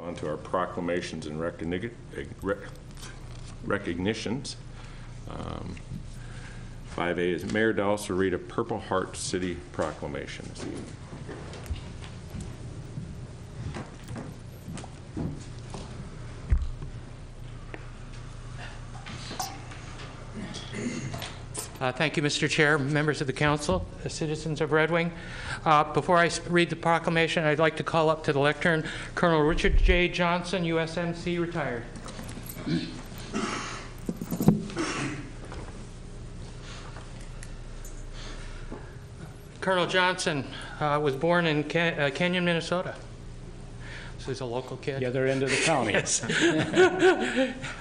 On to our proclamations and recognitions. 5A is Mayor Dowse will read a Purple Heart City proclamation. Thank you, Mr. Chair, members of the council, citizens of Red Wing. Before I read the proclamation, I'd like to call up to the lectern Colonel Richard J. Johnson, USMC, retired. Colonel Johnson was born in Kenyon, Minnesota. So he's a local kid. The other end of the county. Yes.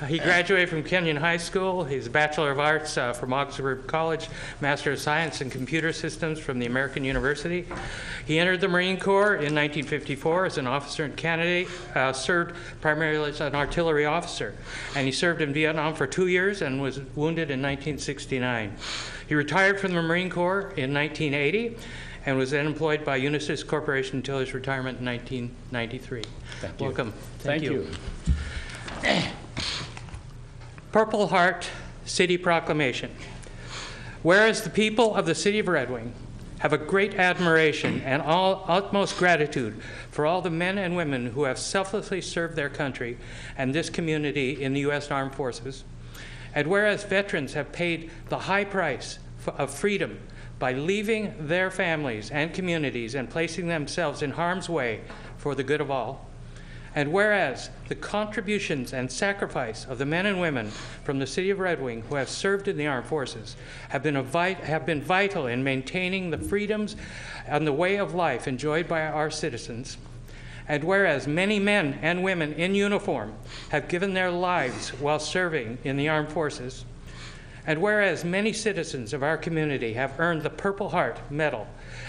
He graduated from Kenyon High School. He's a Bachelor of Arts from Augsburg College, Master of Science in Computer Systems from the American University. He entered the Marine Corps in 1954 as an officer and candidate, served primarily as an artillery officer. And he served in Vietnam for 2 years and was wounded in 1969. He retired from the Marine Corps in 1980 and was then employed by Unisys Corporation until his retirement in 1993. Thank you. Welcome. Thank you. Purple Heart City Proclamation. Whereas the people of the city of Red Wing have a great admiration and utmost gratitude for all the men and women who have selflessly served their country and this community in the U.S. Armed Forces, and whereas veterans have paid the high price of freedom by leaving their families and communities and placing themselves in harm's way for the good of all. And whereas the contributions and sacrifice of the men and women from the city of Red Wing who have served in the armed forces have been vital in maintaining the freedoms and the way of life enjoyed by our citizens. And whereas many men and women in uniform have given their lives while serving in the armed forces, and whereas many citizens of our community have earned the Purple Heart Medal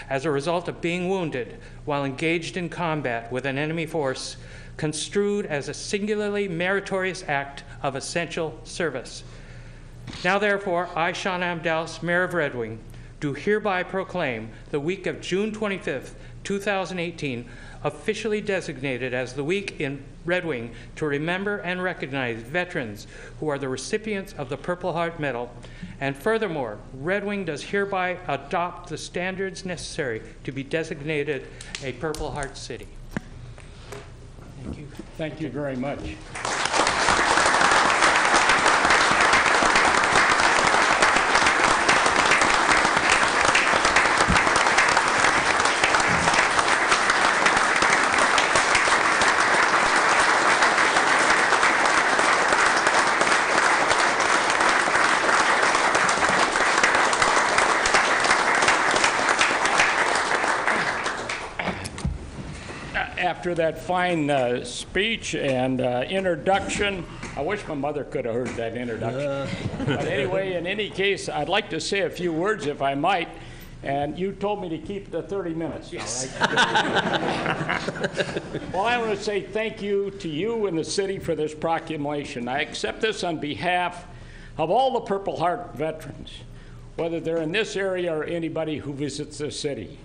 as a result of being wounded while engaged in combat with an enemy force, construed as a singularly meritorious act of essential service. Now therefore, I, Sean Dowse, Mayor of Red Wing, do hereby proclaim the week of June 25th, 2018, officially designated as the week in Red Wing to remember and recognize veterans who are the recipients of the Purple Heart Medal. And furthermore, Red Wing does hereby adopt the standards necessary to be designated a Purple Heart City. Thank you. Thank you very much. After that fine speech and introduction, I wish my mother could have heard that introduction. But anyway, in any case, I'd like to say a few words, if I might. And you told me to keep the 30 minutes. Yes. All right? Well, I want to say thank you to you and the city for this proclamation. I accept this on behalf of all the Purple Heart veterans, whether they're in this area or anybody who visits the city.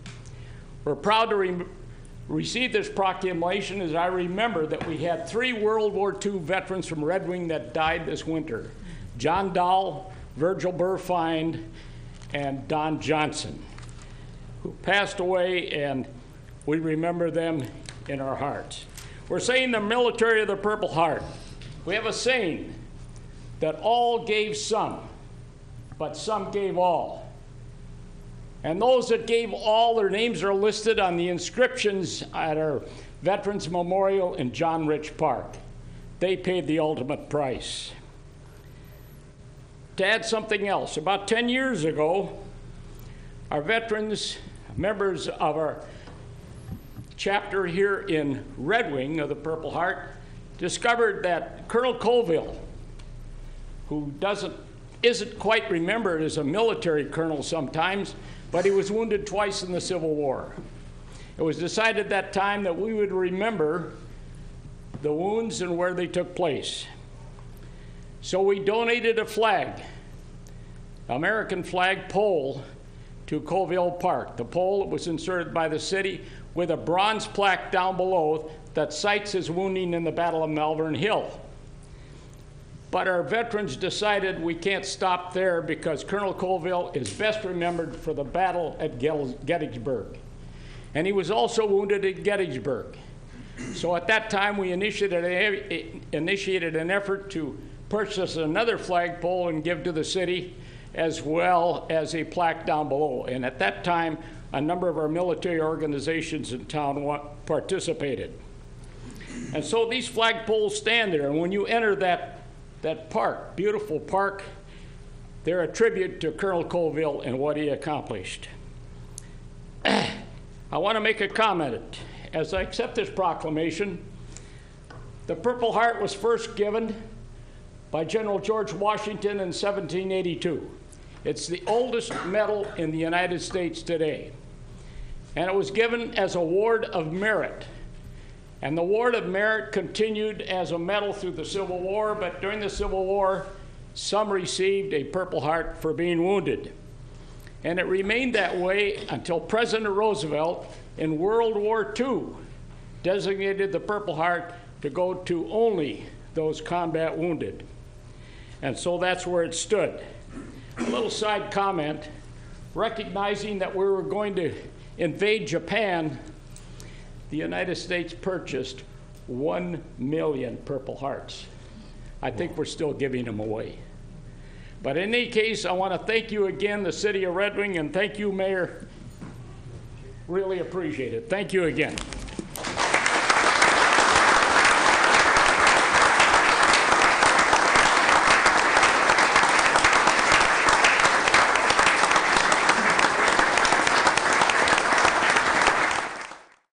We're proud to receive this proclamation as I remember that we had 3 World War II veterans from Red Wing that died this winter: John Dowse, Virgil Burfine, and Don Johnson, who passed away, and we remember them in our hearts. We're saying the military of the Purple Heart. We have a saying that all gave some, but some gave all. And those that gave all, their names are listed on the inscriptions at our Veterans Memorial in John Rich Park. They paid the ultimate price. To add something else, about 10 years ago, our veterans, members of our chapter here in Red Wing of the Purple Heart, discovered that Colonel Colville, who isn't quite remembered as a military colonel sometimes, but he was wounded twice in the Civil War. It was decided that time that we would remember the wounds and where they took place. So we donated a flag, American flag pole, to Colville Park. The pole was inserted by the city with a bronze plaque down below that cites his wounding in the Battle of Malvern Hill. But our veterans decided we can't stop there because Colonel Colville is best remembered for the battle at Gettysburg. And he was also wounded at Gettysburg. So at that time, we initiated an effort to purchase another flagpole and give to the city, as well as a plaque down below. And at that time, a number of our military organizations in town participated. And so these flagpoles stand there, and when you enter that park, beautiful park, they're a tribute to Colonel Colville and what he accomplished. I want to make a comment. As I accept this proclamation, the Purple Heart was first given by General George Washington in 1782. It's the oldest medal in the United States today. And it was given as a award of merit. And the Award of Merit continued as a medal through the Civil War, but during the Civil War, some received a Purple Heart for being wounded. And it remained that way until President Roosevelt in World War II designated the Purple Heart to go to only those combat wounded. And so that's where it stood. A little side comment, recognizing that we were going to invade Japan, the United States purchased 1 million Purple Hearts. I think we're still giving them away. But in any case, I want to thank you again, the City of Red Wing, and thank you, Mayor. Really appreciate it. Thank you again.